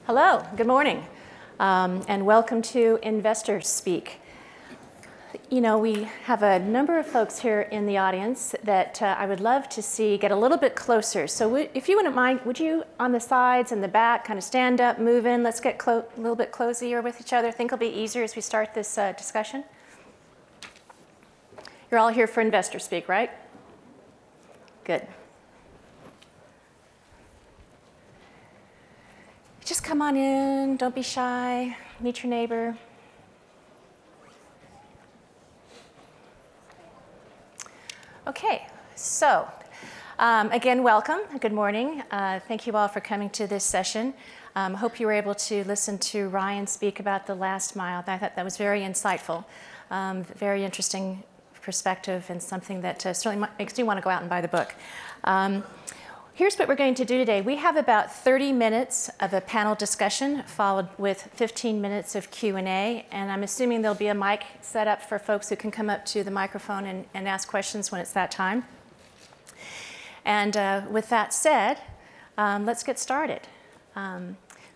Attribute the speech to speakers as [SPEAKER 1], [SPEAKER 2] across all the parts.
[SPEAKER 1] Hello, good morning, and welcome to Investor Speak. You know, we have a number of folks here in the audience that I would love to see get a little bit closer. So if you wouldn't mind, would you on the sides and the back kind of stand up, move in, let's get a little bit closer with each other. I think it'll be easier as we start this discussion. You're all here for Investor Speak, right? Good. Just come on in, don't be shy, meet your neighbor. Okay, so again, welcome, good morning. Thank you all for coming to this session. Hope you were able to listen to Ryan speak about the last mile. I thought that was very insightful, very interesting perspective, and something that certainly makes me want to go out and buy the book. Here's what we're going to do today. We have about 30 minutes of a panel discussion followed with 15 minutes of Q&A, and I'm assuming there'll be a mic set up for folks who can come up to the microphone and ask questions when it's that time. And with that said, let's get started.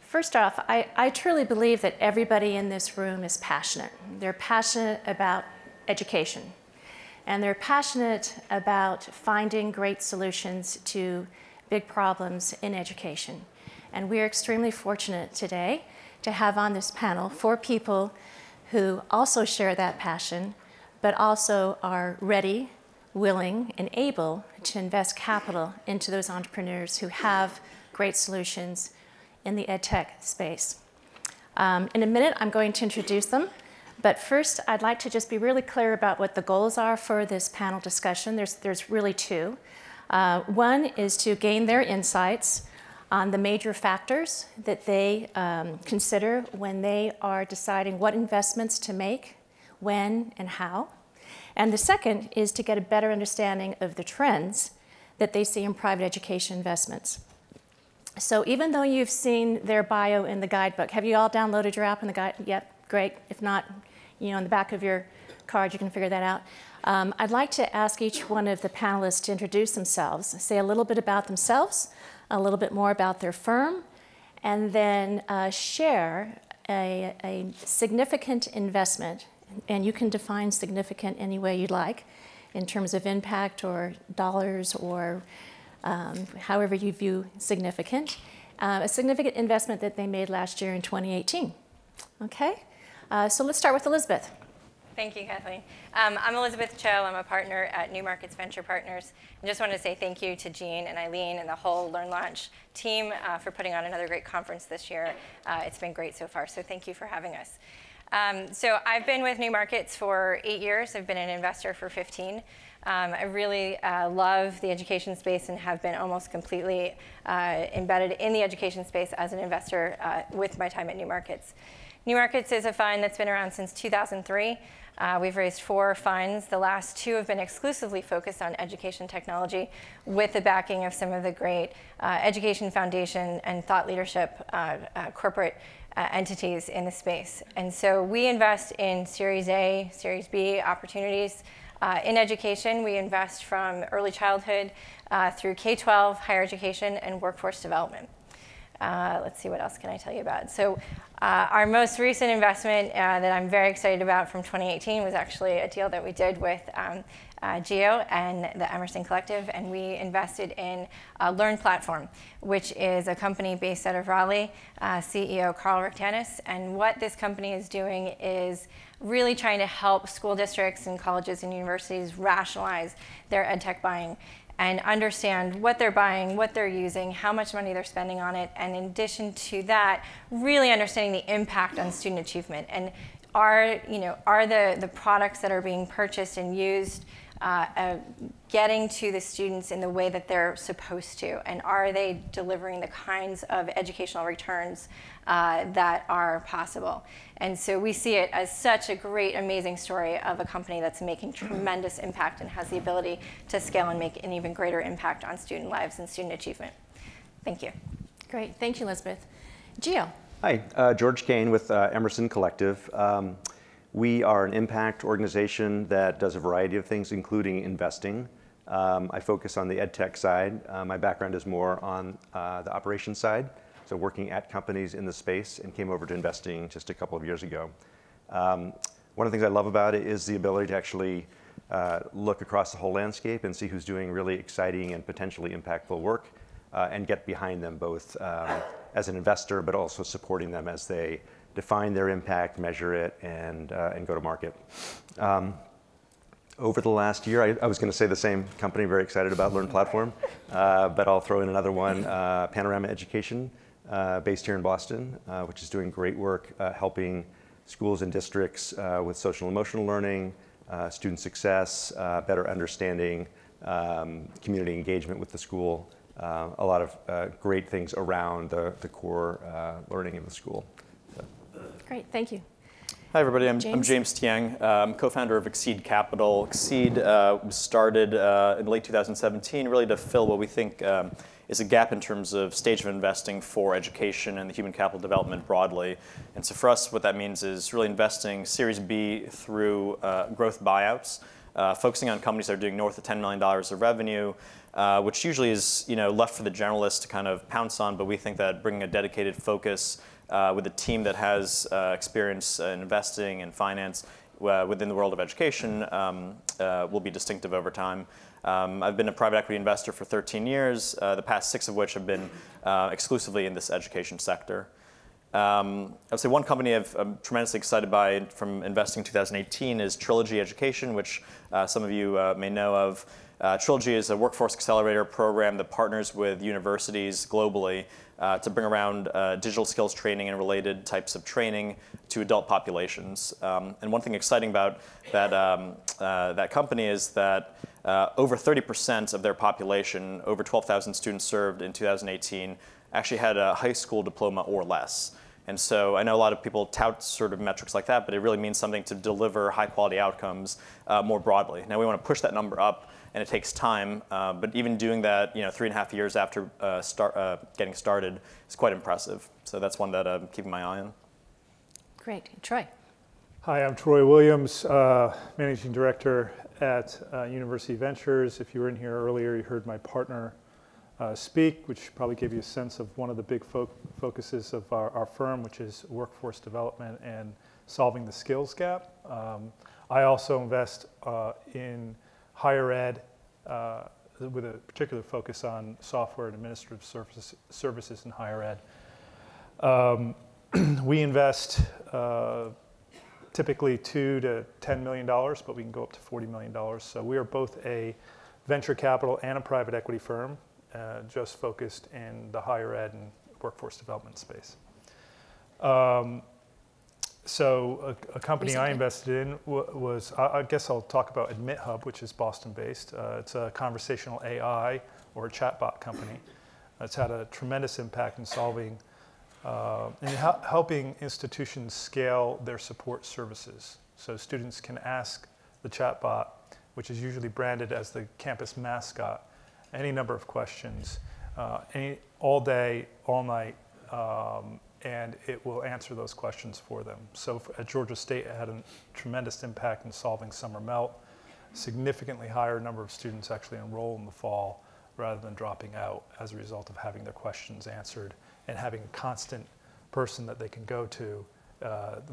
[SPEAKER 1] First off, I truly believe that everybody in this room is passionate. They're passionate about education, and they're passionate about finding great solutions to big problems in education. And we're extremely fortunate today to have on this panel 4 people who also share that passion, but also are ready, willing, and able to invest capital into those entrepreneurs who have great solutions in the EdTech space. In a minute, I'm going to introduce them. But first, I'd like to just be really clear about what the goals are for this panel discussion. There's really 2. One is to gain their insights on the major factors that they consider when they are deciding what investments to make, when, and how. And the second is to get a better understanding of the trends that they see in private education investments. So even though you've seen their bio in the guidebook, have you all downloaded your app in the guide? Yep, great. If not, you know, in the back of your card, you can figure that out. I'd like to ask each one of the panelists to introduce themselves, say a little bit about themselves, a little bit more about their firm, and then share a significant investment. And you can define significant any way you'd like, in terms of impact or dollars or however you view significant. A significant investment that they made last year in 2018. Okay? So let's start with Elizabeth.
[SPEAKER 2] Thank you, Kathleen. I'm Elizabeth Chou. I'm a partner at New Markets Venture Partners. I just want to say thank you to Jean and Eileen and the whole LearnLaunch team for putting on another great conference this year. It's been great so far, so thank you for having us. So I've been with New Markets for 8 years. I've been an investor for 15. I really love the education space and have been almost completely embedded in the education space as an investor with my time at New Markets. New Markets is a fund that's been around since 2003. We've raised 4 funds. The last 2 have been exclusively focused on education technology with the backing of some of the great education foundation and thought leadership corporate entities in the space. And so we invest in Series A, Series B opportunities in education. We invest from early childhood through K-12, higher education, and workforce development. Let's see, what else can I tell you about? So our most recent investment that I'm very excited about from 2018 was actually a deal that we did with Geo and the Emerson Collective, and we invested in Learn Platform, which is a company based out of Raleigh, CEO Carl Rectanis. And what this company is doing is really trying to help school districts and colleges and universities rationalize their EdTech buying and understand what they're buying, what they're using, how much money they're spending on it, and in addition to that, really understanding the impact on student achievement. And are the products that are being purchased and used getting to the students in the way that they're supposed to? And are they delivering the kinds of educational returns that are possible? And so we see it as such a great, amazing story of a company that's making tremendous impact and has the ability to scale and make an even greater impact on student lives and student achievement. Thank you.
[SPEAKER 1] Great. Thank you, Elizabeth. Gio.
[SPEAKER 3] Hi, George Kane with Emerson Collective. We are an impact organization that does a variety of things, including investing. I focus on the EdTech side. My background is more on the operations side. so working at companies in the space, and came over to investing just a couple of years ago. One of the things I love about it is the ability to actually look across the whole landscape and see who's doing really exciting and potentially impactful work, and get behind them both as an investor, but also supporting them as they define their impact, measure it, and go to market. Over the last year, I was going to say the same company, very excited about Learn Platform, but I'll throw in another one, Panorama Education, based here in Boston, which is doing great work helping schools and districts with social and emotional learning, student success, better understanding, community engagement with the school, a lot of great things around the core learning in the school. So.
[SPEAKER 1] Great, thank you.
[SPEAKER 4] Hi everybody, I'm James Tieng. I'm co-founder of Exceed Capital. Exceed was started in late 2017 really to fill what we think is a gap in terms of stage of investing for education and the human capital development broadly. And so for us, what that means is really investing Series B through growth buyouts, focusing on companies that are doing north of $10 million of revenue, which usually is left for the generalists to kind of pounce on, but we think that bringing a dedicated focus with a team that has experience in investing and finance within the world of education will be distinctive over time. I've been a private equity investor for 13 years, the past 6 of which have been exclusively in this education sector. I would say one company I'm tremendously excited by from investing in 2018 is Trilogy Education, which some of you may know of. Trilogy is a workforce accelerator program that partners with universities globally to bring around digital skills training and related types of training to adult populations. And one thing exciting about that company is that over 30% of their population, over 12,000 students served in 2018, actually had a high school diploma or less. And so I know a lot of people tout sort of metrics like that, but it really means something to deliver high quality outcomes more broadly. Now we want to push that number up, and it takes time, but even doing that 3.5 years after getting started is quite impressive. So that's one that I'm keeping my eye on.
[SPEAKER 1] Great. Troy.
[SPEAKER 5] Hi, I'm Troy Williams, Managing Director at University Ventures. If you were in here earlier, you heard my partner speak, which probably gave you a sense of one of the big focuses of our firm, which is workforce development and solving the skills gap. I also invest in higher ed with a particular focus on software and administrative services in higher ed. We invest typically $2 to $10 million, but we can go up to $40 million. So we are both a venture capital and a private equity firm, just focused in the higher ed and workforce development space. So a company I invested in was, I guess I'll talk about AdmitHub, which is Boston-based. It's a conversational AI or a chatbot company. It's had a tremendous impact in solving and helping institutions scale their support services. So students can ask the chatbot, which is usually branded as the campus mascot, any number of questions, all day, all night, and it will answer those questions for them. So at Georgia State, it had a tremendous impact in solving summer melt. Significantly higher number of students actually enroll in the fall rather than dropping out as a result of having their questions answered and having a constant person that they can go to,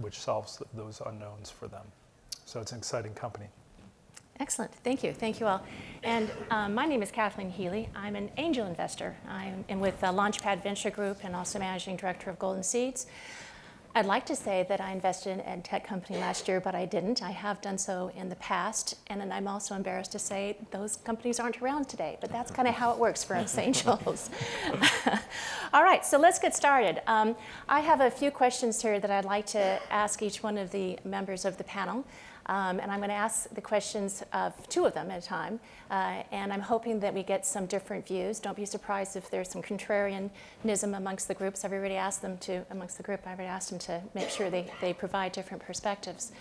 [SPEAKER 5] which solves those unknowns for them. So it's an exciting company.
[SPEAKER 1] Excellent. Thank you. Thank you all. And my name is Kathleen Healy. I'm an angel investor. I'm with Launchpad Venture Group and also managing director of Golden Seeds. I'd like to say that I invested in an Edtech company last year, but I didn't. I have done so in the past. And then I'm also embarrassed to say those companies aren't around today, but that's kind of how it works for us angels. All right, so let's get started. I have a few questions here that I'd like to ask each one of the members of the panel. And I'm going to ask the questions of 2 of them at a time. And I'm hoping that we get some different views. Don't be surprised if there's some contrarianism amongst the groups. I've already asked them to, amongst the group, I've already asked them to make sure they provide different perspectives.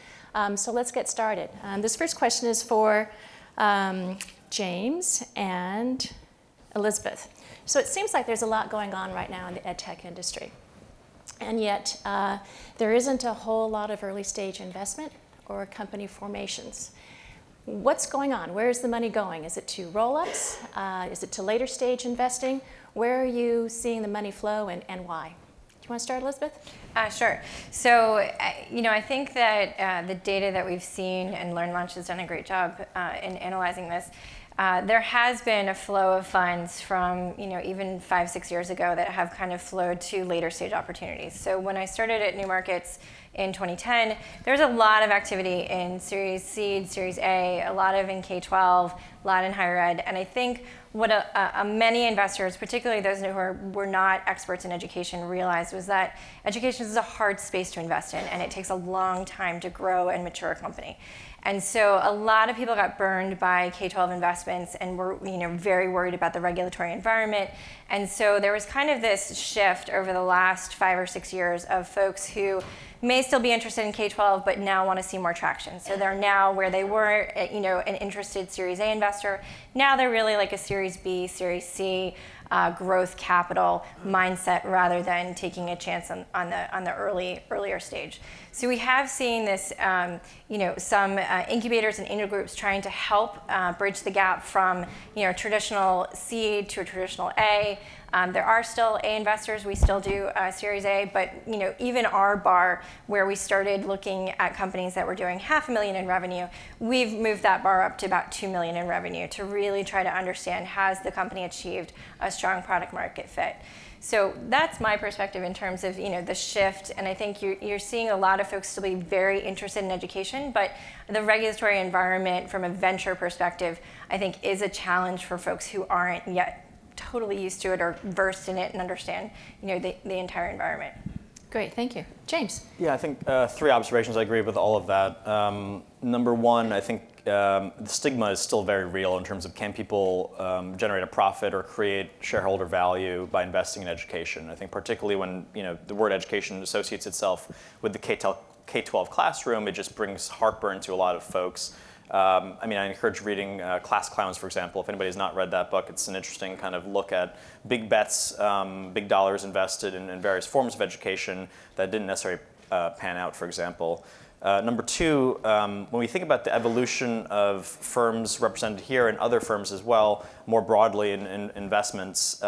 [SPEAKER 1] So let's get started. This first question is for James and Elizabeth. So it seems like there's a lot going on right now in the EdTech industry. And yet there isn't a whole lot of early stage investment or company formations. What's going on? Where is the money going? Is it to roll-ups? Is it to later stage investing? Where are you seeing the money flow and why? Do you want to start, Elizabeth?
[SPEAKER 2] Sure. So, I think that the data that we've seen, and LearnLaunch has done a great job in analyzing this, there has been a flow of funds from, even 5-6 years ago that have kind of flowed to later stage opportunities. So when I started at New Markets in 2010, there's a lot of activity in Series Seed, Series A, a lot of in K-12, a lot in higher ed, and I think what many investors, particularly those who were not experts in education, realized was that education is a hard space to invest in, and it takes a long time to grow and mature a company. And so a lot of people got burned by K-12 investments and were very worried about the regulatory environment. And so there was kind of this shift over the last 5 or 6 years of folks who may still be interested in K-12, but now want to see more traction. So they're now where they were, an interested Series A investor. Now they're really like a Series B, Series C, growth capital mindset rather than taking a chance on the earlier stage. So we have seen this, some incubators and angel groups trying to help bridge the gap from traditional seed to a traditional A. There are still A investors. We still do Series A, but even our bar, where we started looking at companies that were doing $500,000 in revenue, we've moved that bar up to about $2 million in revenue to really try to understand, has the company achieved a strong product market fit? So that's my perspective in terms of the shift, and I think you're seeing a lot of folks still be very interested in education, but the regulatory environment from a venture perspective, I think, is a challenge for folks who aren't yet totally used to it or versed in it and understand the entire environment.
[SPEAKER 1] Great, thank you. James?
[SPEAKER 4] Yeah, I think 3 observations. I agree with all of that. Number one, I think the stigma is still very real in terms of, can people generate a profit or create shareholder value by investing in education? I think particularly when the word education associates itself with the K-12 classroom, it just brings heartburn to a lot of folks. I encourage reading Class Clowns, for example. If anybody has not read that book, it's an interesting kind of look at big bets, big dollars invested in various forms of education that didn't necessarily pan out, for example. Number two, when we think about the evolution of firms represented here and other firms as well, more broadly in investments,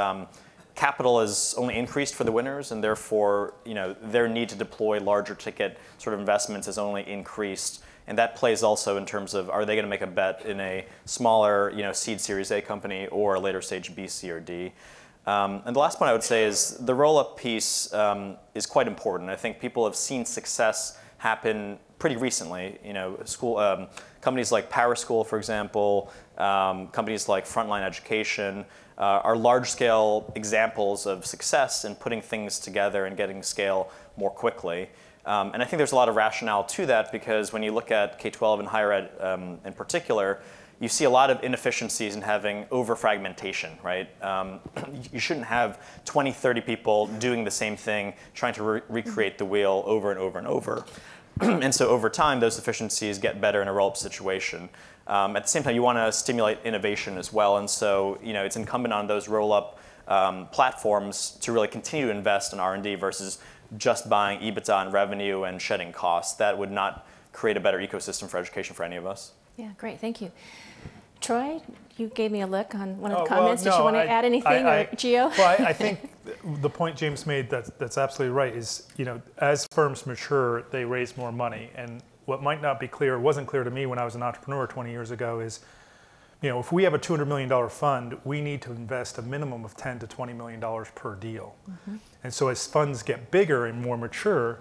[SPEAKER 4] capital has only increased for the winners, and therefore their need to deploy larger ticket sort of investments has only increased. And that plays also in terms of, are they going to make a bet in a smaller seed Series A company or a later stage B, C, or D? And the last point I would say is the roll-up piece is quite important. I think people have seen success happen pretty recently. Companies like Power School, for example, companies like Frontline Education are large-scale examples of success in putting things together and getting scale more quickly. And I think there's a lot of rationale to that, because when you look at K-12 and higher ed in particular, you see a lot of inefficiencies in having over-fragmentation, right? You shouldn't have 20, 30 people doing the same thing, trying to recreate the wheel over and over and over. And so over time, those efficiencies get better in a roll-up situation. At the same time, you want to stimulate innovation as well. And so it's incumbent on those roll-up platforms to really continue to invest in R&D versus just buying EBITDA and revenue and shedding costs. That would not create a better ecosystem for education for any of us.
[SPEAKER 1] Yeah, great, thank you. Troy, you gave me a look on one of the comments. Did you want to add anything, or Gio?
[SPEAKER 5] Well, I think the point James made that's absolutely right is, as firms mature, they raise more money. And what might not be clear, wasn't clear to me when I was an entrepreneur 20 years ago is, if we have a $200 million fund, we need to invest a minimum of $10 to $20 million per deal. Mm-hmm. And so as funds get bigger and more mature,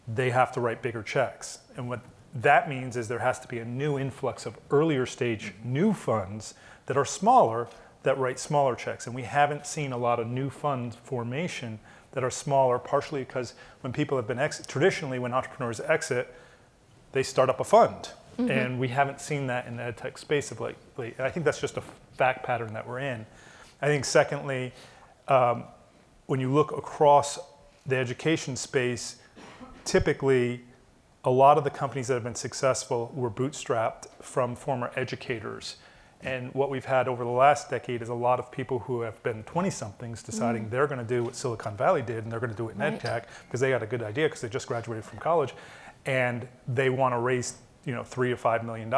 [SPEAKER 5] they have to write bigger checks. And what that means is there has to be a new influx of earlier stage new funds that are smaller, that write smaller checks. And we haven't seen a lot of new fund formation that are smaller, partially because when people have been traditionally when entrepreneurs exit, they start up a fund. Mm-hmm. And we haven't seen that in the edtech space of lately. And I think that's just a fact pattern that we're in. I think secondly, when you look across the education space, typically a lot of the companies that have been successful were bootstrapped from former educators. And what we've had over the last decade is a lot of people who have been 20-somethings deciding they're going to do what Silicon Valley did, and they're going to do it in edtech because they got a good idea because they just graduated from college. And they want to raise $3 to $5 million,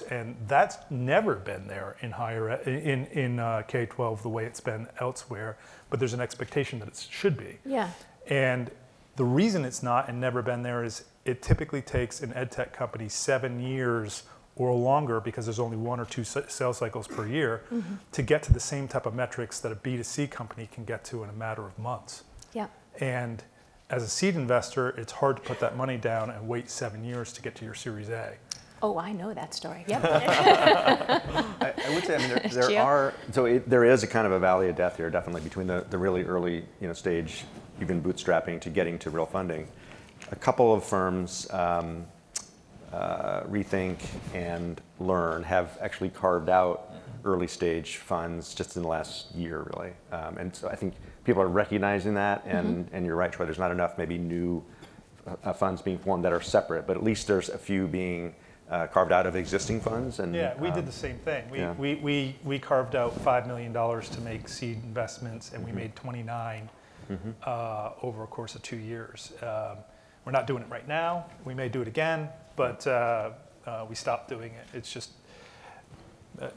[SPEAKER 5] and that's never been there in K-12 the way it's been elsewhere. But there's an expectation that it should be.
[SPEAKER 1] Yeah.
[SPEAKER 5] And the reason it's not and never been there is it typically takes an ed tech company 7 years or longer, because there's only 1 or 2 sales cycles per year, to get to the same type of metrics that a B2C company can get to in a matter of months.
[SPEAKER 1] Yeah.
[SPEAKER 5] And as a seed investor, it's hard to put that money down and wait 7 years to get to your Series A.
[SPEAKER 1] Oh, I know that story. Yep.
[SPEAKER 3] I would say, I mean, there is a kind of a valley of death here, definitely, between the really early stage, even bootstrapping, to getting to real funding. A couple of firms, Rethink and Learn, have actually carved out early stage funds just in the last year, really. And so I think people are recognizing that, and you're right, Troy, there's not enough maybe new funds being formed that are separate, but at least there's a few being carved out of existing funds. And
[SPEAKER 5] yeah, we did the same thing. We carved out $5 million to make seed investments, and we made 29 over a course of 2 years. We're not doing it right now. We may do it again, but we stopped doing it. It's just,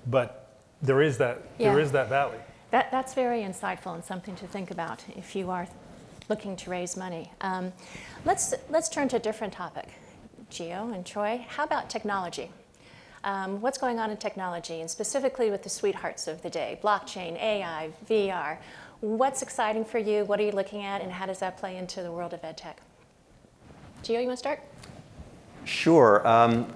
[SPEAKER 5] but there is that valley.
[SPEAKER 1] That's very insightful and something to think about if you are looking to raise money. Let's turn to a different topic. Gio and Troy, how about technology? What's going on in technology, and specifically with the sweethearts of the day, blockchain, AI, VR? What's exciting for you? What are you looking at, and how does that play into the world of EdTech? Gio, you want to start?
[SPEAKER 3] Sure.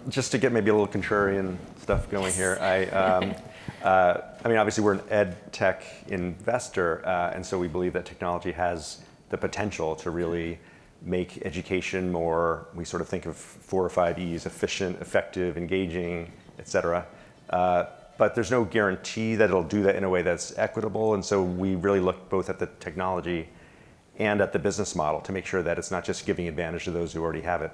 [SPEAKER 3] Just to get maybe a little contrarian stuff going here. I mean, obviously we're an ed tech investor, and so we believe that technology has the potential to really make education more, we sort of think of 4 or 5 E's: efficient, effective, engaging, et cetera. But there's no guarantee that it'll do that in a way that's equitable, and so we really look both at the technology and at the business model to make sure that it's not just giving advantage to those who already have it.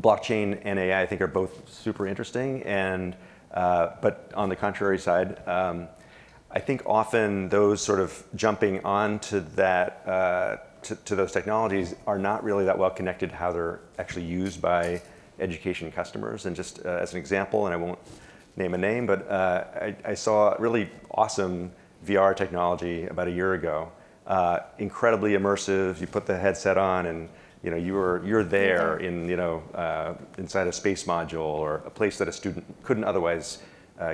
[SPEAKER 3] Blockchain and AI, I think, are both super interesting, and but on the contrary side, I think often those sort of jumping onto that, to those technologies are not really that well connected to how they're actually used by education customers. And just as an example, and I won't name a name, but I saw really awesome VR technology about a year ago. Incredibly immersive. You put the headset on, and you're there in inside a space module or a place that a student couldn't otherwise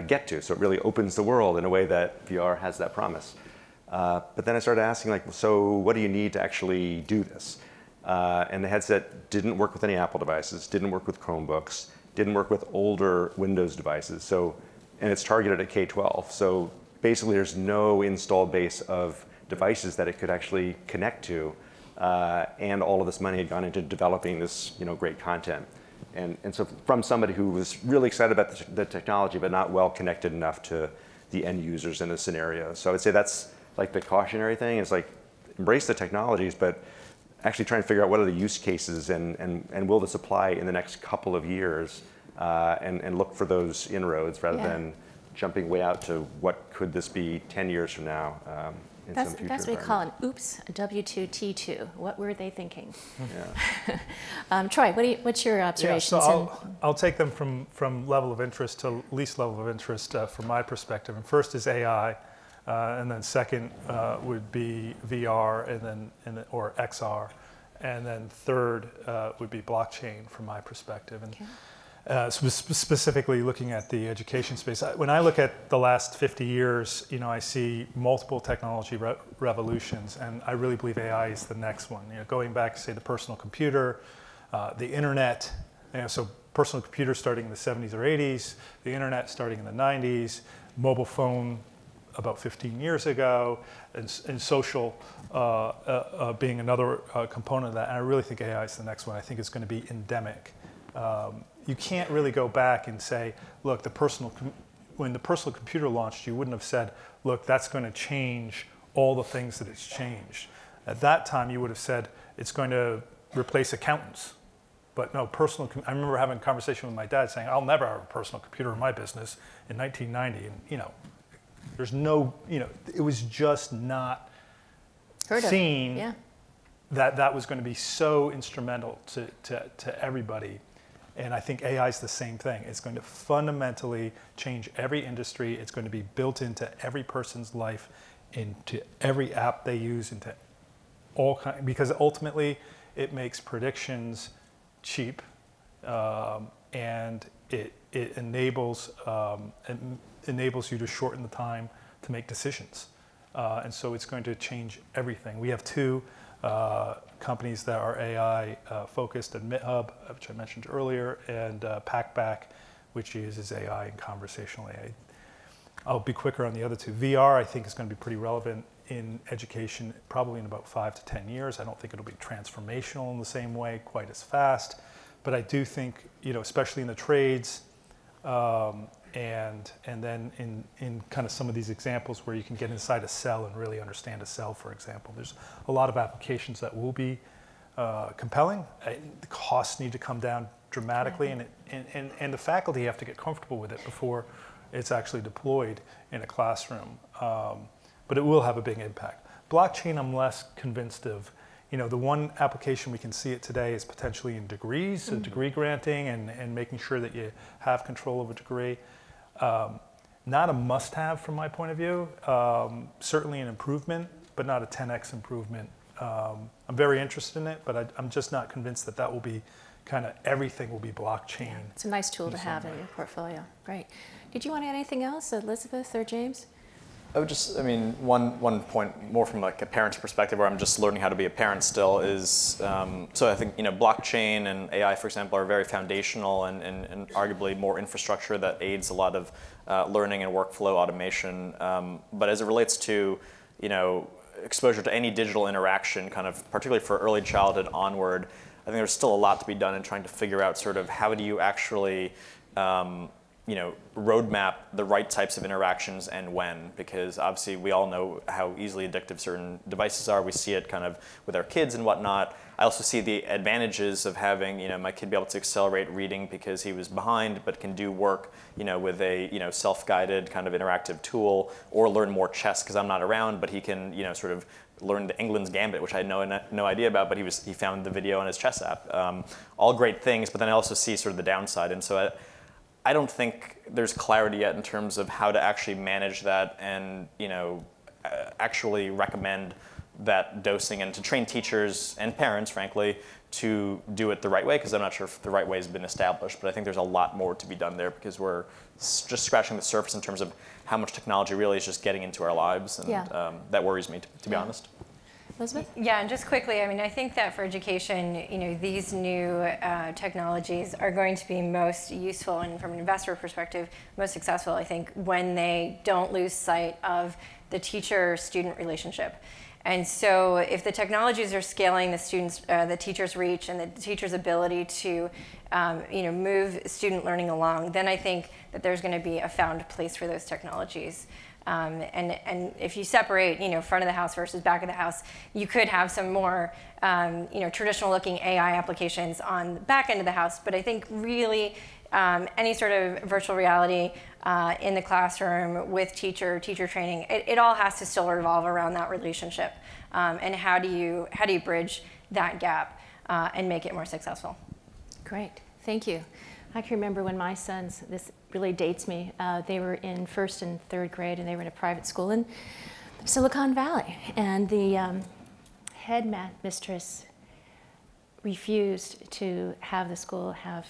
[SPEAKER 3] get to. So it really opens the world in a way that VR has that promise. But then I started asking, like, so what do you need to actually do this? And the headset didn't work with any Apple devices, didn't work with Chromebooks, didn't work with older Windows devices. So, and it's targeted at K-12. So basically there's no installed base of devices that it could actually connect to. And all of this money had gone into developing this great content. And so from somebody who was really excited about the technology, but not well connected enough to the end users in the scenario. So I would say that's like the cautionary thing, is like embrace the technologies, but actually try and figure out what are the use cases and will this apply in the next couple of years, and look for those inroads rather than jumping way out to what could this be 10 years from now.
[SPEAKER 1] That's what we call an oops, a W2T2. What were they thinking?
[SPEAKER 3] Yeah.
[SPEAKER 1] Troy, what's your observations?
[SPEAKER 5] Yeah, so I'll take them from level of interest to least level of interest from my perspective. And first is AI, and then second would be VR, and then or XR, and then third would be blockchain from my perspective. And specifically looking at the education space, when I look at the last 50 years, I see multiple technology revolutions, and I really believe AI is the next one. Going back to, say, the personal computer, the internet, so personal computer starting in the 70s or 80s, the internet starting in the 90s, mobile phone about 15 years ago, and social being another component of that. And I really think AI is the next one. I think it's going to be endemic. You can't really go back and say, look, when the personal computer launched, you wouldn't have said, look, that's going to change all the things that it's changed. At that time, you would have said, it's going to replace accountants. But no, I remember having a conversation with my dad saying, I'll never have a personal computer in my business in 1990. And, there's no, it was just not seen that was going to be so instrumental to everybody. And I think AI is the same thing. It's going to fundamentally change every industry. It's going to be built into every person's life, into every app they use, into all kinds, because ultimately it makes predictions cheap, and it enables you to shorten the time to make decisions. And so it's going to change everything. We have two companies that are AI focused, AdmitHub, which I mentioned earlier, and PackBack, which uses AI and conversational AI. I'll be quicker on the other two. VR, I think, is going to be pretty relevant in education probably in about 5 to 10 years. I don't think it'll be transformational in the same way quite as fast, but I do think, especially in the trades, and then in kind of some of these examples where you can get inside a cell and really understand a cell, for example. There's a lot of applications that will be compelling. The costs need to come down dramatically, and the faculty have to get comfortable with it before it's actually deployed in a classroom. But it will have a big impact. Blockchain, I'm less convinced of. The one application we can see it today is potentially in degrees, so degree granting and making sure that you have control of a degree. Not a must-have from my point of view. Certainly an improvement, but not a 10x improvement. I'm very interested in it, but I'm just not convinced that will be kind of everything will be blockchain.
[SPEAKER 1] Yeah, it's a nice tool to have in your portfolio. Great. Did you want to add anything else, Elizabeth or James?
[SPEAKER 4] I would one point more from like a parent's perspective, where I'm just learning how to be a parent still, is so I think blockchain and AI, for example, are very foundational and arguably more infrastructure that aids a lot of learning and workflow automation. But as it relates to exposure to any digital interaction, kind of particularly for early childhood onward, I think there's still a lot to be done in trying to figure out sort of how do you actually roadmap the right types of interactions and when, because obviously we all know how easily addictive certain devices are. We see it kind of with our kids and whatnot. I also see the advantages of having my kid be able to accelerate reading because he was behind, but can do work with a self-guided kind of interactive tool, or learn more chess because I'm not around, but he can sort of learn the England's Gambit, which I had no idea about, but he found the video on his chess app. All great things, but then I also see sort of the downside, and so I don't think there's clarity yet in terms of how to actually manage that and actually recommend that dosing, and to train teachers and parents, frankly, to do it the right way, because I'm not sure if the right way has been established. But I think there's a lot more to be done there, because we're just scratching the surface in terms of how much technology really is just getting into our lives, and that worries me, to be honest.
[SPEAKER 1] Elizabeth?
[SPEAKER 2] Yeah, and just quickly, I think that for education, these new technologies are going to be most useful, and from an investor perspective, most successful, I think, when they don't lose sight of the teacher-student relationship. And so if the technologies are scaling the teacher's reach and the teacher's ability to move student learning along, then I think that there's going to be a found place for those technologies. And if you separate, front of the house versus back of the house, you could have some more, traditional-looking AI applications on the back end of the house. But I think really any sort of virtual reality in the classroom with teacher training, it all has to still revolve around that relationship. And how do you bridge that gap and make it more successful?
[SPEAKER 1] Great, thank you. I can remember when my sons, this really dates me, they were in 1st and 3rd grade, and they were in a private school in Silicon Valley. And the head math mistress refused to have the school have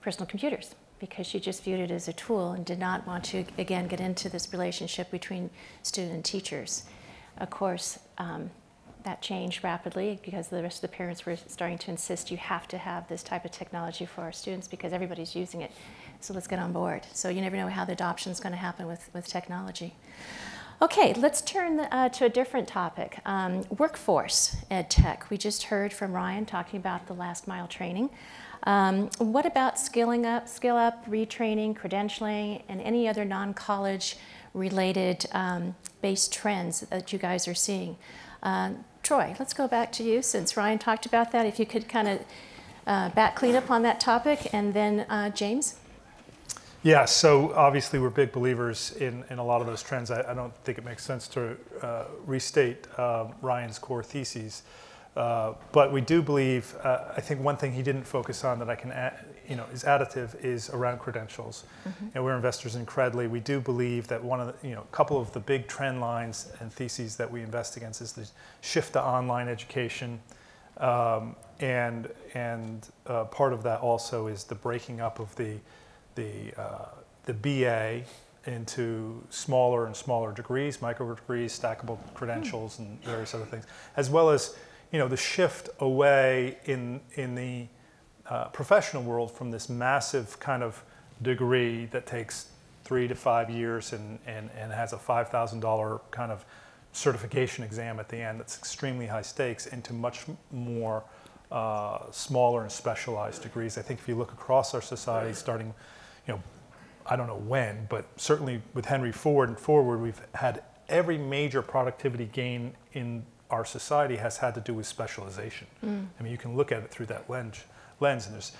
[SPEAKER 1] personal computers, because she just viewed it as a tool and did not want to, again, get into this relationship between student and teachers. Of course, that changed rapidly, because the rest of the parents were starting to insist you have to have this type of technology for our students because everybody's using it. So let's get on board. So you never know how the adoption is going to happen with technology. Okay, let's turn to a different topic. Workforce Edtech. We just heard from Ryan talking about the last mile training. What about skill up, retraining, credentialing, and any other non-college related based trends that you guys are seeing? Troy, let's go back to you, since Ryan talked about that. If you could kind of back clean up on that topic, and then James.
[SPEAKER 5] Yeah, so obviously we're big believers in a lot of those trends. I don't think it makes sense to restate Ryan's core theses. But we do believe, I think one thing he didn't focus on that I can add, is additive is around credentials. And we're investors in Credly. We do believe that one of the, a couple of the big trend lines and theses that we invest against is the shift to online education. And part of that also is the breaking up of the BA into smaller and smaller degrees, micro degrees, stackable credentials, and various other things, as well as the shift away in the professional world from this massive kind of degree that takes 3 to 5 years and has a $5,000 kind of certification exam at the end that's extremely high stakes, into much more smaller and specialized degrees. I think if you look across our society, starting, I don't know when, but certainly with Henry Ford and forward, we've had every major productivity gain in our society has had to do with specialization. I mean, you can look at it through that lens, and there's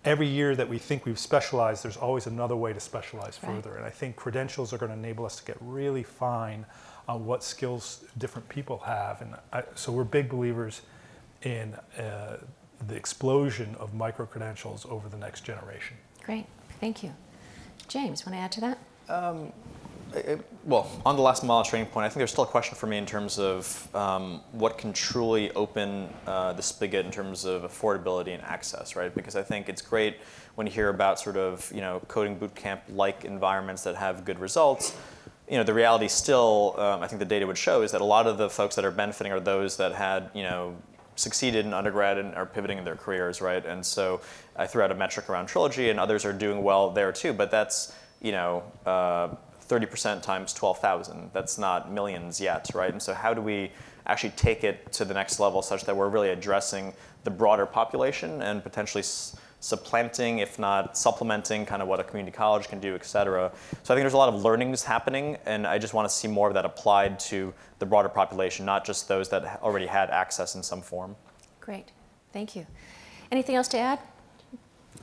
[SPEAKER 5] every year that we think we've specialized, there's always another way to specialize further. And I think credentials are going to enable us to get really fine on what skills different people have. And so we're big believers in the explosion of micro-credentials over the next generation.
[SPEAKER 1] Great, thank you. James, want to add to that?
[SPEAKER 4] Well, on the last mile training point, I think there's still a question for me in terms of what can truly open the spigot in terms of affordability and access, right? Because I think it's great when you hear about sort of, coding bootcamp-like environments that have good results. The reality still, I think the data would show, is that a lot of the folks that are benefiting are those that had, succeeded in undergrad and are pivoting in their careers, right? And so I threw out a metric around Trilogy, and others are doing well there too, but that's, 30% times 12,000. That's not millions yet, right? And so how do we actually take it to the next level such that we're really addressing the broader population and potentially supplanting, if not supplementing, kind of what a community college can do, et cetera. So I think there's a lot of learnings happening, and I just want to see more of that applied to the broader population, not just those that already had access in some form.
[SPEAKER 1] Great, thank you. Anything else to add,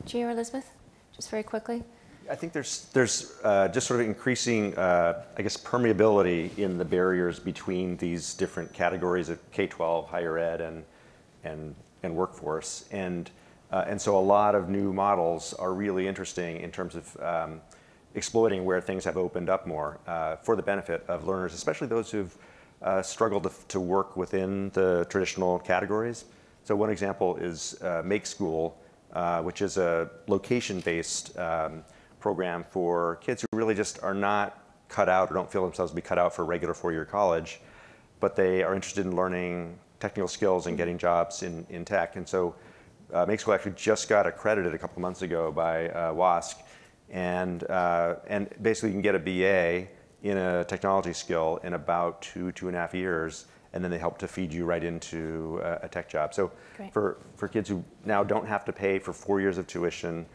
[SPEAKER 1] Chou or Elizabeth? Just very quickly.
[SPEAKER 3] I think there's just sort of increasing, permeability in the barriers between these different categories of K-12, higher ed, and workforce. And so a lot of new models are really interesting in terms of exploiting where things have opened up more for the benefit of learners, especially those who've struggled to work within the traditional categories. So one example is Make School, which is a location-based program for kids who really just are not cut out or don't feel themselves to be cut out for a regular four-year college, but they are interested in learning technical skills and getting jobs in tech. And so Make School actually just got accredited a couple months ago by WASC, and basically you can get a BA in a technology skill in about 2.5 years, and then they help to feed you right into a tech job. So for kids who now don't have to pay for 4 years of tuition,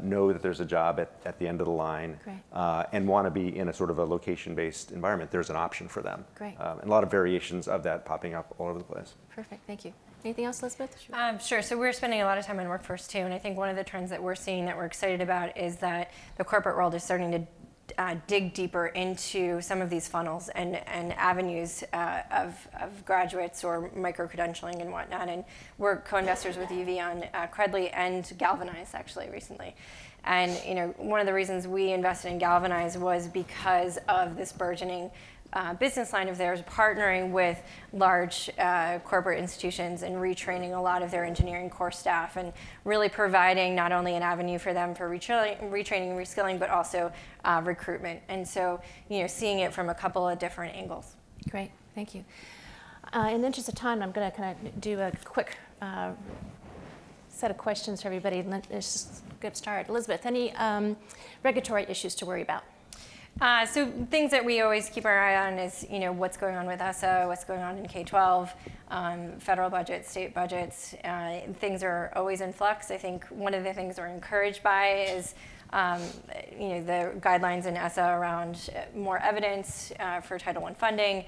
[SPEAKER 3] know that there's a job at the end of the line, and want to be in a sort of a location-based environment, there's an option for them.
[SPEAKER 1] Great.
[SPEAKER 3] And a lot of variations of that popping up all over the place.
[SPEAKER 1] Perfect, thank you. Anything else, Elizabeth?
[SPEAKER 2] Sure, so we're spending a lot of time on workforce too, and I think one of the trends that we're seeing that we're excited about is that the corporate world is starting to dig deeper into some of these funnels and avenues of graduates or micro-credentialing and whatnot. And we're co-investors with UV on Credly and Galvanize actually recently. And one of the reasons we invested in Galvanize was because of this burgeoning business line of theirs, partnering with large corporate institutions and retraining a lot of their engineering core staff, and really providing not only an avenue for them for retraining and reskilling, but also recruitment. And so, seeing it from a couple of different angles.
[SPEAKER 1] Great, thank you. In the interest of time, I'm going to kind of do a quick set of questions for everybody. Let's just get started. Elizabeth, any regulatory issues to worry about?
[SPEAKER 2] So things that we always keep our eye on is, what's going on with ESSA, what's going on in K-12, federal budgets, state budgets. Things are always in flux. I think one of the things we're encouraged by is, the guidelines in ESSA around more evidence for Title I funding.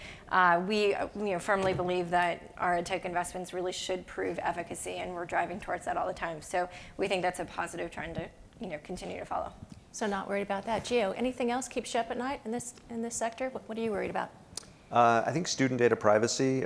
[SPEAKER 2] We firmly believe that our Edtech investments really should prove efficacy, and we're driving towards that all the time. So we think that's a positive trend to continue to follow.
[SPEAKER 1] So not worried about that. Chou, anything else keeps you up at night in this sector? What are you worried about?
[SPEAKER 3] I think student data privacy,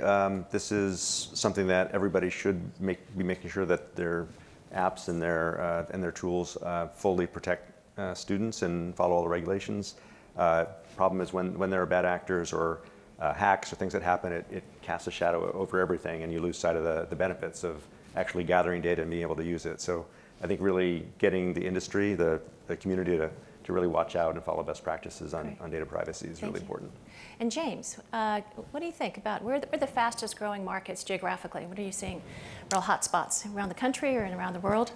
[SPEAKER 3] this is something that everybody should be making sure that their apps and their tools fully protect students and follow all the regulations. Problem is when there are bad actors or hacks or things that happen, it casts a shadow over everything, and you lose sight of the benefits of actually gathering data and being able to use it. So I think really getting the industry, the community to really watch out and follow best practices on data privacy is really important.
[SPEAKER 1] And James, what do you think about where are the fastest growing markets geographically? What are you seeing real hot spots around the country or around the world?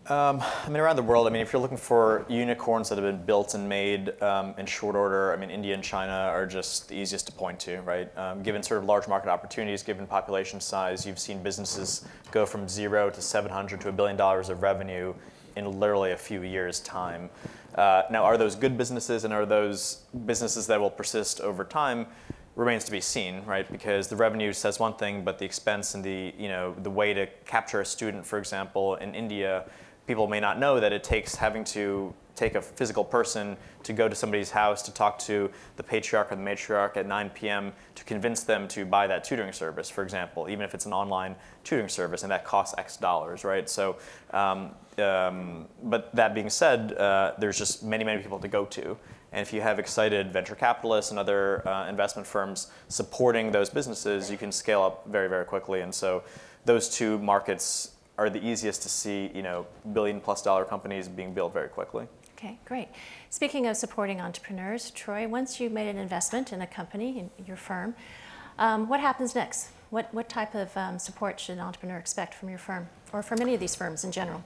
[SPEAKER 4] I mean, around the world, I mean, if you're looking for unicorns that have been built and made in short order, I mean, India and China are just the easiest to point to, right? Given sort of large market opportunities, given population size, you've seen businesses go from 0 to $700 to $1 billion of revenue in literally a few years' time. Now, are those good businesses, and are those businesses that will persist over time? Remains to be seen, right? Because the revenue says one thing, but the expense and the way to capture a student, for example, in India, people may not know that it takes having to take a physical person to go to somebody's house to talk to the patriarch or the matriarch at 9 p.m. to convince them to buy that tutoring service, for example, even if it's an online tutoring service, and that costs X dollars, right? So, but that being said, there's just many, many people to go to. And if you have excited venture capitalists and other investment firms supporting those businesses, you can scale up very, very quickly. And so those two markets are the easiest to see, billion-plus dollar companies being built very quickly.
[SPEAKER 1] Okay, great. Speaking of supporting entrepreneurs, Troy, once you've made an investment in a company, in your firm, what happens next? What type of support should an entrepreneur expect from your firm, or from any of these firms in general?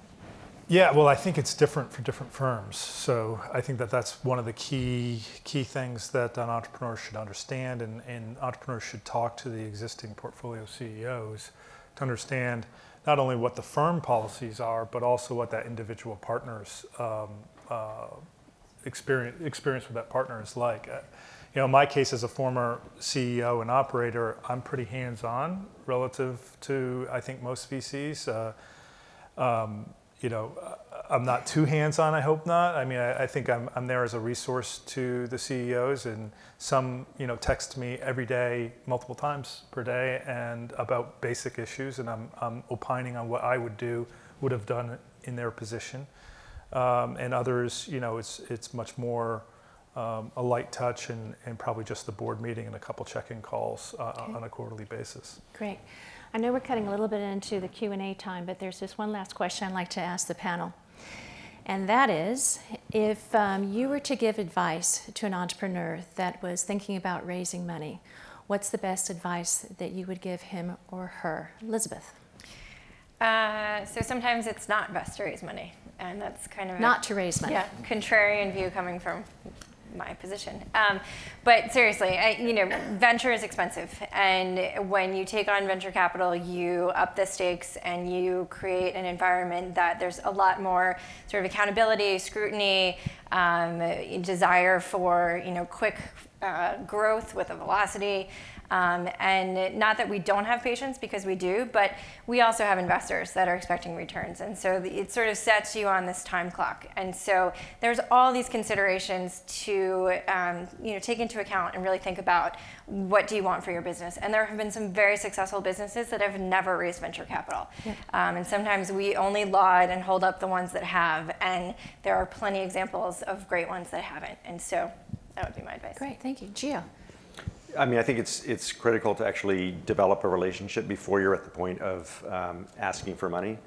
[SPEAKER 5] Yeah, well, I think it's different for different firms. So I think that that's one of the key things that an entrepreneur should understand, and entrepreneurs should talk to the existing portfolio CEOs to understand not only what the firm policies are, but also what that individual partner's experience with that partner is like. In my case, as a former CEO and operator, I'm pretty hands-on relative to, I think, most VCs. I'm not too hands-on, I hope not. I mean, I think I'm there as a resource to the CEOs, and some, text me every day, multiple times per day, and about basic issues, and I'm opining on what I would have done in their position. And others, it's much more a light touch and probably just the board meeting and a couple check-in calls on a quarterly basis.
[SPEAKER 1] Great. I know we're cutting a little bit into the Q&A time, but there's just one last question I'd like to ask the panel. And that is, if you were to give advice to an entrepreneur that was thinking about raising money, what's the best advice that you would give him or her? Elizabeth.
[SPEAKER 2] So sometimes it's not best to raise money, and that's kind of
[SPEAKER 1] not to raise money.
[SPEAKER 2] Yeah, contrarian view coming from my position. But seriously, venture is expensive. And when you take on venture capital, you up the stakes and you create an environment that there's a lot more sort of accountability, scrutiny, desire for quick growth with a velocity. And not that we don't have patience, because we do, but we also have investors that are expecting returns. And so it sort of sets you on this time clock. And so there's all these considerations to take into account and really think about what do you want for your business. And there have been some very successful businesses that have never raised venture capital. Yeah. And sometimes we only laud and hold up the ones that have, and there are plenty of examples of great ones that haven't. And so that would be my advice.
[SPEAKER 1] Great, thank you. Gio.
[SPEAKER 3] I mean, I think it's critical to actually develop a relationship before you're at the point of asking for money,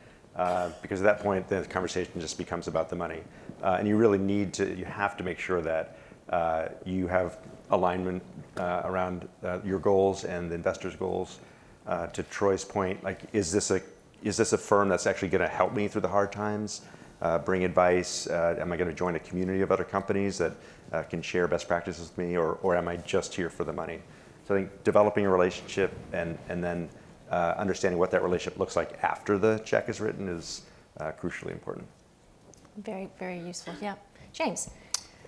[SPEAKER 3] because at that point the conversation just becomes about the money, and you really you have to make sure that you have alignment around your goals and the investor's goals. To Troy's point, like, is this a firm that's actually going to help me through the hard times, bring advice? Am I going to join a community of other companies that can share best practices with me, or am I just here for the money? So I think developing a relationship and then understanding what that relationship looks like after the check is written is crucially important.
[SPEAKER 1] Very, very useful. Yeah. James.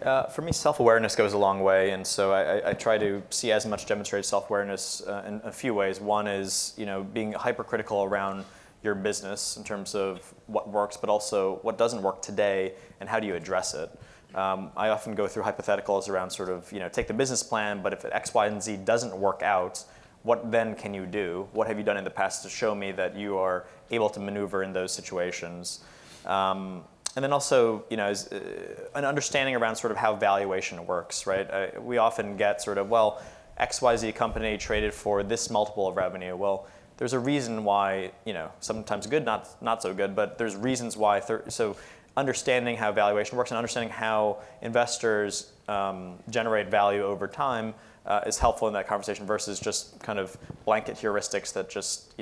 [SPEAKER 4] For me, self-awareness goes a long way, and so I try to see as much demonstrated self-awareness in a few ways. One is, being hypercritical around your business in terms of what works, but also what doesn't work today and how do you address it. I often go through hypotheticals around sort of, take the business plan, but if X, Y, and Z doesn't work out, what then can you do? What have you done in the past to show me that you are able to maneuver in those situations? And then also, an understanding around sort of how valuation works, right? We often get sort of, well, XYZ company traded for this multiple of revenue. Well, there's a reason why, sometimes good, not so good, but there's reasons why. So understanding how valuation works and understanding how investors generate value over time is helpful in that conversation versus just kind of blanket heuristics that just,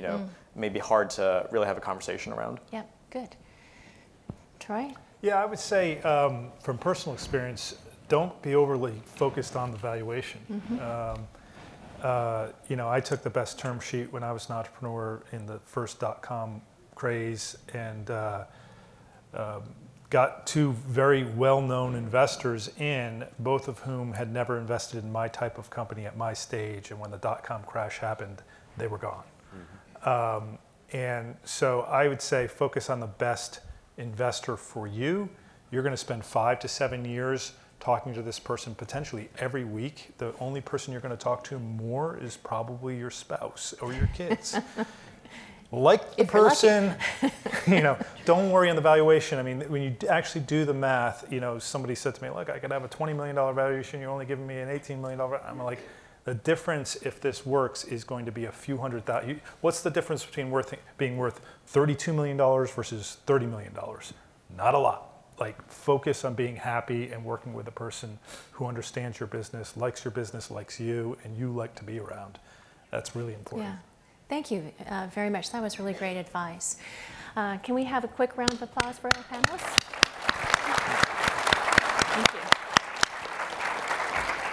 [SPEAKER 4] may be hard to really have a conversation around.
[SPEAKER 1] Yeah, good. Troy?
[SPEAKER 5] Yeah, I would say from personal experience, don't be overly focused on the valuation. I took the best term sheet when I was an entrepreneur in the first .com craze and got two very well-known investors in, both of whom had never invested in my type of company at my stage. And when the .com crash happened, they were gone. And so I would say focus on the best investor for you. You're going to spend 5 to 7 years talking to this person potentially every week. The only person you're going to talk to more is probably your spouse or your kids. Like the person, don't worry on the valuation. I mean, when you actually do the math, somebody said to me, look, I could have a $20 million valuation. You're only giving me an $18 million. I'm like, the difference, if this works, is going to be a few $100,000. What's the difference between being worth $32 million versus $30 million? Not a lot. Like, focus on being happy and working with a person who understands your business, likes you, and you like to be around. That's really important.
[SPEAKER 1] Yeah. Thank you very much. That was really great advice. Can we have a quick round of applause for our panelists? Thank you.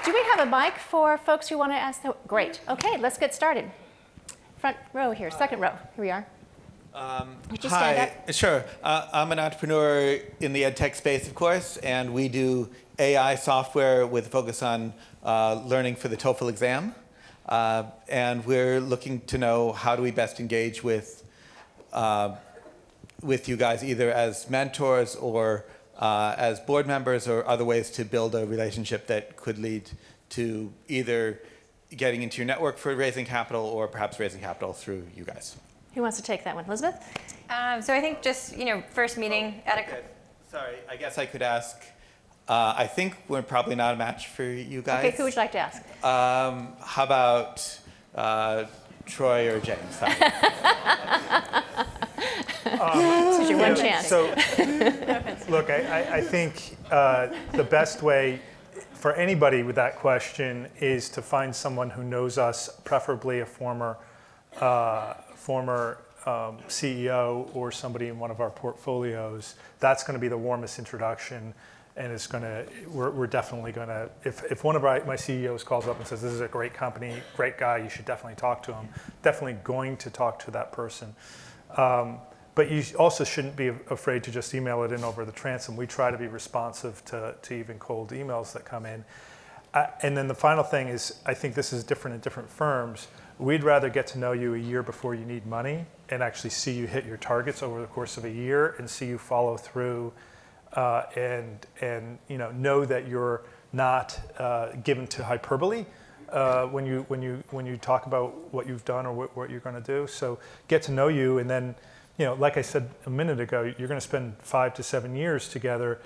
[SPEAKER 1] Do we have a mic for folks who want to ask? Great. Okay, let's get started. Front row here, second row. Here we are. Would you stand up?
[SPEAKER 6] Sure. I'm an entrepreneur in the Edtech space, of course, and we do AI software with a focus on learning for the TOEFL exam. And we're looking to know how do we best engage with you guys, either as mentors or as board members or other ways to build a relationship that could lead to either getting into your network for raising capital or perhaps raising capital through you guys.
[SPEAKER 1] Who wants to take that one? Elizabeth?
[SPEAKER 2] So I think just, first meeting at a...
[SPEAKER 6] Okay. Sorry, I guess I could ask. I think we're probably not a match for you guys.
[SPEAKER 1] Okay, who would you like to ask?
[SPEAKER 6] How about Troy or James?
[SPEAKER 1] This is your one chance.
[SPEAKER 5] So, look, I think the best way for anybody with that question is to find someone who knows us, preferably a former CEO or somebody in one of our portfolios. That's going to be the warmest introduction, and it's going to. We're definitely going to. If one of my CEOs calls up and says this is a great company, great guy, you should definitely talk to him. Definitely going to talk to that person. But you also shouldn't be afraid to just email it in over the transom. We try to be responsive to even cold emails that come in. And then the final thing is, I think this is different in different firms. We'd rather get to know you a year before you need money and actually see you hit your targets over the course of a year and see you follow through and know that you're not given to hyperbole when you talk about what you've done or what you're going to do. So get to know you, and then like I said a minute ago, you're going to spend 5 to 7 years together.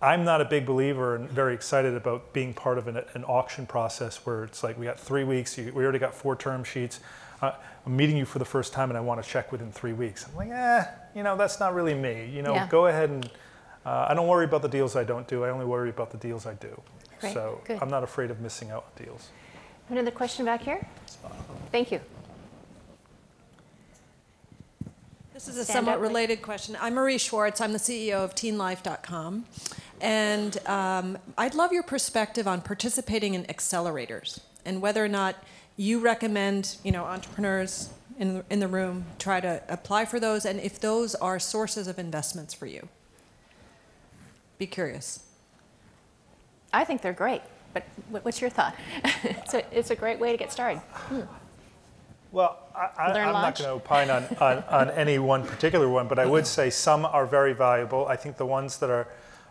[SPEAKER 5] I'm not a big believer and very excited about being part of an auction process where it's like we got 3 weeks, we already got 4 term sheets. I'm meeting you for the first time and I want to check within 3 weeks. I'm like, that's not really me.
[SPEAKER 1] Yeah.
[SPEAKER 5] Go ahead and I don't worry about the deals I don't do. I only worry about the deals I do.
[SPEAKER 1] Great.
[SPEAKER 5] So
[SPEAKER 1] Good.
[SPEAKER 5] I'm not afraid of missing out on deals.
[SPEAKER 1] Another question back here? Thank you.
[SPEAKER 7] This is a somewhat related question. I'm Marie Schwartz. I'm the CEO of TeenLife.com. And I'd love your perspective on participating in accelerators and whether or not you recommend entrepreneurs in the room try to apply for those, and if those are sources of investments for you. Be curious.
[SPEAKER 1] I think they're great, but what's your thought? It's a great way to get started.
[SPEAKER 5] Well, I'm not going to opine on any one particular one, but I would say some are very valuable. I think the ones that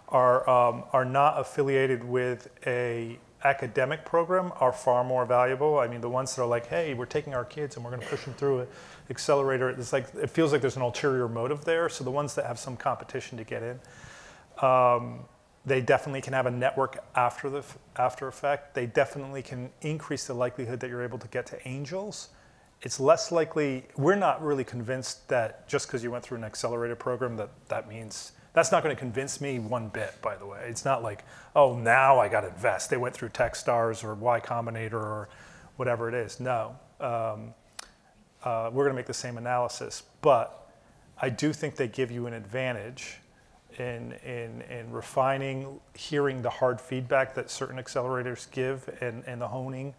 [SPEAKER 5] are not affiliated with a academic program are far more valuable. I mean, the ones that are like, hey, we're taking our kids and we're going to push them through an accelerator, it's like, it feels like there's an ulterior motive there. So the ones that have some competition to get in, they definitely can have a network after effect. They definitely can increase the likelihood that you're able to get to angels. It's less likely, we're not really convinced that just because you went through an accelerator program that means, that's not going to convince me one bit, by the way. It's not like, oh, now I got to invest. They went through Techstars or Y Combinator or whatever it is. No, we're going to make the same analysis. But I do think they give you an advantage in refining, hearing the hard feedback that certain accelerators give and the honing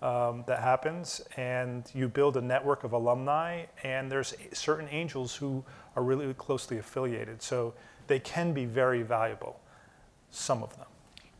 [SPEAKER 5] that happens. And you build a network of alumni, and there's certain angels who are really closely affiliated. So they can be very valuable, some of them.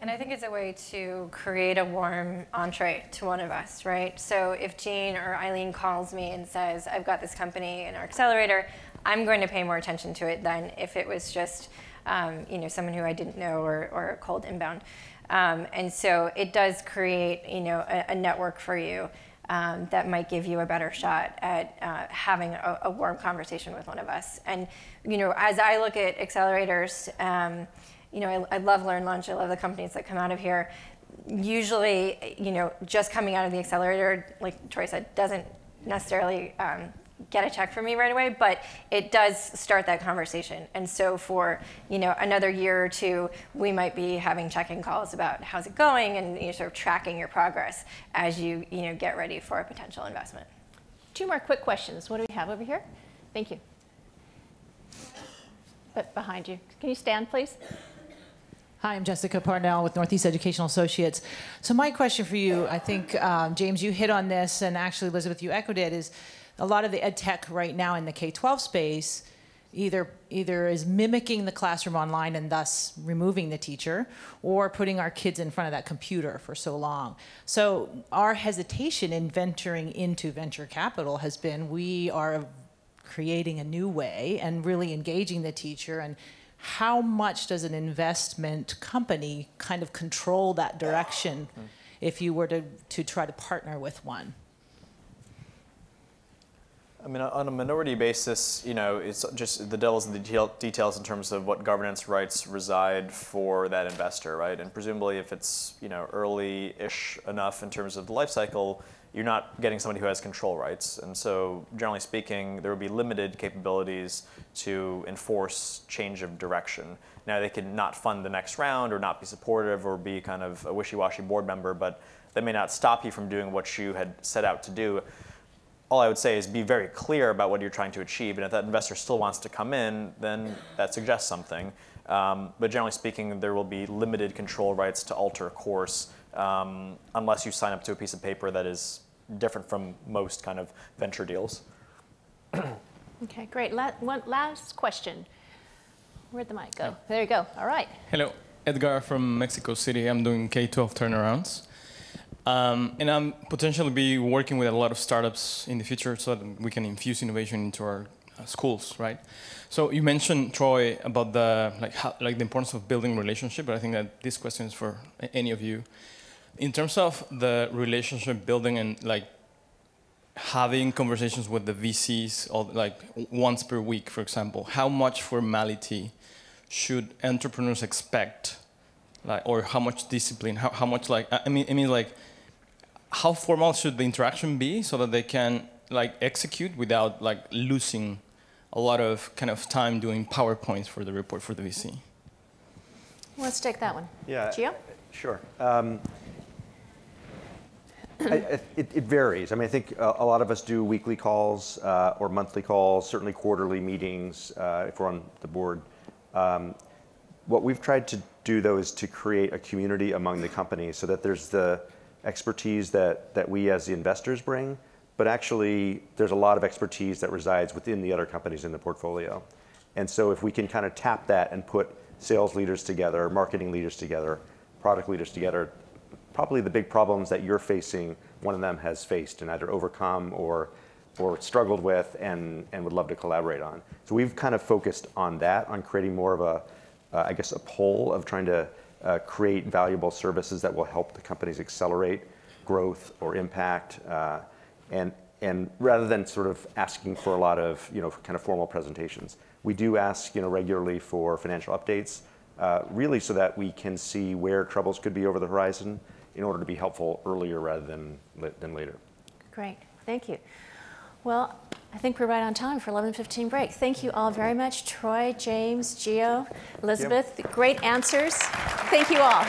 [SPEAKER 2] And I think it's a way to create a warm entree to one of us, right? So if Jean or Eileen calls me and says, I've got this company in our accelerator, I'm going to pay more attention to it than if it was just someone who I didn't know or a cold inbound. And so it does create a network for you that might give you a better shot at having a warm conversation with one of us. And as I look at accelerators, I love LearnLaunch. I love the companies that come out of here. Usually, just coming out of the accelerator, like Troy said, doesn't necessarily get a check from me right away, but it does start that conversation. And so for another year or two, we might be having check-in calls about how's it going, and sort of tracking your progress as you get ready for a potential investment.
[SPEAKER 1] 2 more quick questions. What do we have over here? Thank you. But behind you. Can you stand, please?
[SPEAKER 8] Hi, I'm Jessica Parnell with Northeast Educational Associates. So my question for you, I think, James, you hit on this, and actually, Elizabeth, you echoed it, is a lot of the EdTech right now in the K-12 space either is mimicking the classroom online and thus removing the teacher, or putting our kids in front of that computer for so long. So our hesitation in venturing into venture capital has been, we are creating a new way and really engaging the teacher. And how much does an investment company kind of control that direction if you were to try to partner with one?
[SPEAKER 4] I mean, on a minority basis, it's just the devil's in the details in terms of what governance rights reside for that investor, right? And presumably, if it's early-ish enough in terms of the life cycle, you're not getting somebody who has control rights. And so, generally speaking, there would be limited capabilities to enforce change of direction. Now, they can not fund the next round or not be supportive or be kind of a wishy-washy board member, but that may not stop you from doing what you had set out to do. All I would say is be very clear about what you're trying to achieve, and if that investor still wants to come in, then that suggests something. But generally speaking, there will be limited control rights to alter course unless you sign up to a piece of paper that is different from most kind of venture deals.
[SPEAKER 1] Okay, great. One last question. Where'd the mic go? Yeah. There you go. All right.
[SPEAKER 9] Hello, Edgar from Mexico City. I'm doing K-12 turnarounds. And I'm potentially be working with a lot of startups in the future so that we can infuse innovation into our schools, right? So you mentioned, Troy, about the the importance of building relationship, but I think that this question is for any of you. In terms of the relationship building and having conversations with the VCs once per week, for example, how much formality should entrepreneurs expect, or how much discipline, how much how formal should the interaction be so that they can execute without losing a lot of kind of time doing PowerPoints for the report for the VC?
[SPEAKER 1] Let's take that one.
[SPEAKER 3] Yeah,
[SPEAKER 1] Gio?
[SPEAKER 3] Sure. It varies. I mean, I think a lot of us do weekly calls or monthly calls, certainly quarterly meetings if we're on the board. What we've tried to do, though, is to create a community among the companies so that there's the expertise that we as the investors bring, but actually there's a lot of expertise that resides within the other companies in the portfolio. And so if we can kind of tap that and put sales leaders together, marketing leaders together, product leaders together, probably the big problems that you're facing, one of them has faced and either overcome or struggled with and would love to collaborate on. So we've kind of focused on that, on creating more of I guess, a pull of trying to create valuable services that will help the companies accelerate growth or impact, and rather than sort of asking for a lot of kind of formal presentations. We do ask regularly for financial updates, really so that we can see where troubles could be over the horizon in order to be helpful earlier rather than later.
[SPEAKER 1] Great, thank you. Well, I think we're right on time for 11:15 break. Thank you all very much, Troy, James, Gio, Elizabeth. Great answers. Thank you all.